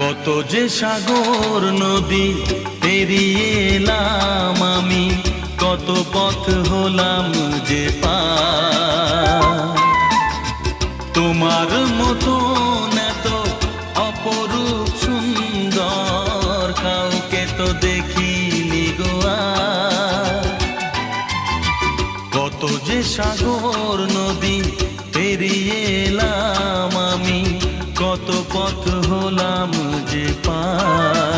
কত যে সাগর নদী পেরিয়ে এলাম আমি, কত পথ হলাম যে পার। তোমার মতো এত অপরূপ সুন্দর কাউকে তো দেখিনি গো আর। কত যে সাগর নদী পেরিয়ে এলাম আমি, কত পথ হলাম যে পার।